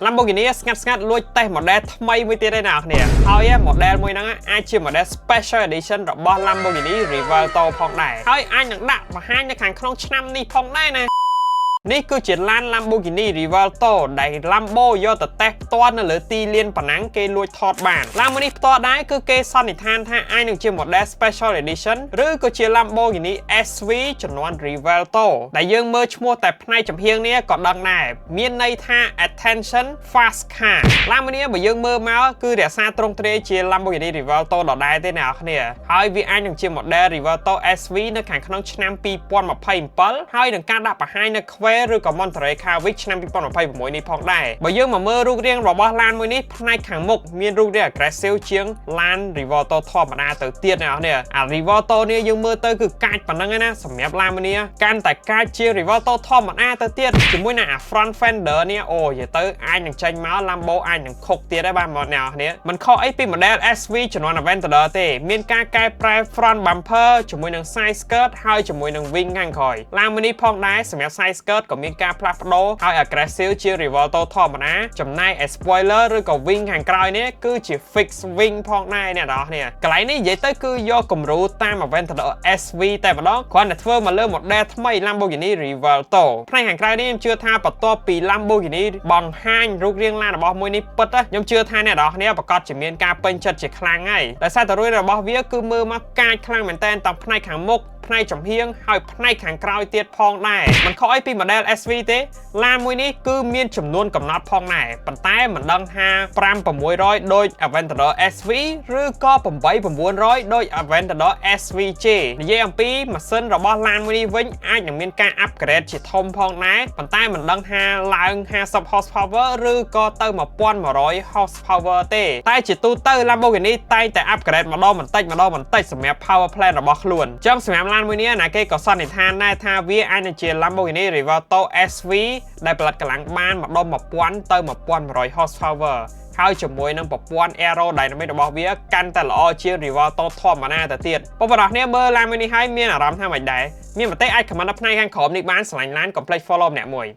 Lamborghini ស្ងាត់លួចតេស្ត model ថ្មីមួយទៀតឯណាគ្នាហើយ model មួយហ្នឹងអាចជា model special edition របស់ Lamborghini Rivalto ផងដែរហើយអាចនឹងដាក់បង្ហាញនៅខាងក្នុងឆ្នាំនេះផងដែរណានេះគឺជាឡាន Lamborghini Rivalto ដែល Lambo យកទៅតេស្តផ្ទាល់នៅលើទីលានប៉ណ្ណាំងគេលួចថតបានឡានមួយនេះផ្ទាល់ដែរគឺគេសន្និដ្ឋានថាអាចនឹងជា model special edition ឬក៏ជា Lamborghini SV ជំនាន់ Rivalto ដែលយើងមើលឈ្មោះតែផ្នែកចំហៀងនេះក៏ដឹងដែរមានន័យថា attention fast car ឡានមួយនេះបើយើងមើលមកគឺរក្សាទ្រង់ទ្រាយជា Lamborghini Rivalto ដដែលទេអ្នកនរគ្នាហើយវាអាចនឹងជា model Rivalto SV នៅខាងក្នុងឆ្នាំ2027ហើយនឹងការដាក់បង្ហាញនៅឬក៏ Monterey Car Week ឆ្នាំ2026នេះផងដែរបើយើងមកមើលរូបរាងរបស់ឡានមួយនេះផ្នែកខាងមុខមានរូបរាង aggressive ជាងឡាន Rivalto ធម្មតាទៅទៀតអ្នកនរអា Rivalto នេះយើងមើលទៅគឺកាចប៉ុណ្ណឹងណាសម្រាប់ឡានមួយនេះកាន់តែកាចជា Rivalto ធម្មតាទៅទៀតជាមួយនឹងអា front fender នេះអូនិយាយទៅអាចនឹងចេញមក Lambo អាចនឹងខុកទៀតដែរបាទអ្នកនរមិនខុសអីពី model SV ជំនាន់ Aventador ទេមានការកែប្រែ front bumper ជាមួយនឹង side skirt ហើយជាមួយនឹង wing ខាងក្រោយឡានមួយនេះផងដែរសម្រាប់ side skirt ក៏មានការផ្លាស់ប្ដូរឲ្យ aggressive ជា Rivalto ធម្មតាចំណែក spoiler ឬក៏ wing ខាងក្រោយនេះគឺជា fix wing ផងដែរអ្នកនរគ្នាកន្លែងនេះនិយាយទៅគឺយកគំរូតាម Aventador SV តែម្ដងគ្រាន់តែធ្វើមកលើ model ថ្មី Lamborghini Rivalto ផ្នែកខាងក្រៅនេះខ្ញុំជឿថាបន្ទាប់ពី Lamborghini បង្ហាញរូបរាងឡានរបស់មួយនេះពិតខ្ញុំជឿថាអ្នកនរគ្នាប្រកាសជាមានការពេញចិត្តជាខ្លាំងហើយដោយសារតែរួយរបស់វាគឺមើលមកកាចខ្លាំងមែនតើតាមផ្នែកខាងមុខផ្នែកចំហៀងហើយផ្នែកខាងក្រោយទៀតផងដែរมันខុសអីពី model SV ទេឡានមួយនេះគឺមានចំនួនកំណត់ផងដែរប៉ុន្តែមិនដឹងថា5-600ដូច Aventador SV ឬក៏8-900ដូច Aventador SVJ និយាយអំពីម៉ាស៊ីនរបស់ឡានមួយនេះវិញអាចនឹងមានការ upgrade ជាធំផងដែរប៉ុន្តែមិនដឹងថាឡើង50 horsepower ឬក៏ទៅ1100 horsepower ទេតែជាទូទៅ Lamborghini តែងតែ upgrade ម្ដងបន្តិចសម្រាប់ power plant របស់ខ្លួនអញ្ចឹងសម្រាប់ឡានមួយនេះណាគេក៏សន្និដ្ឋានដែរថាវាអាចនឹងជា Lamborghini Rivalto SV ដែលផលិតកម្លាំងបានម្ដុំ1000ទៅ1100 horsepower ហើយជាមួយនឹងប្រព័ន្ធ aerodynamic របស់វាកាន់តែល្អជាង Rivalto ធម្មតាទៅទៀតបងប្អូនគ្នាមើលឡានមួយនេះហើយមានអារម្មណ៍ថាម៉េចដែរមានមតិអាច comment នៅផ្នែកខាងក្រោមនេះបានស្រឡាញ់ឡានកុំភ្លេច follow ម្នាក់មួយ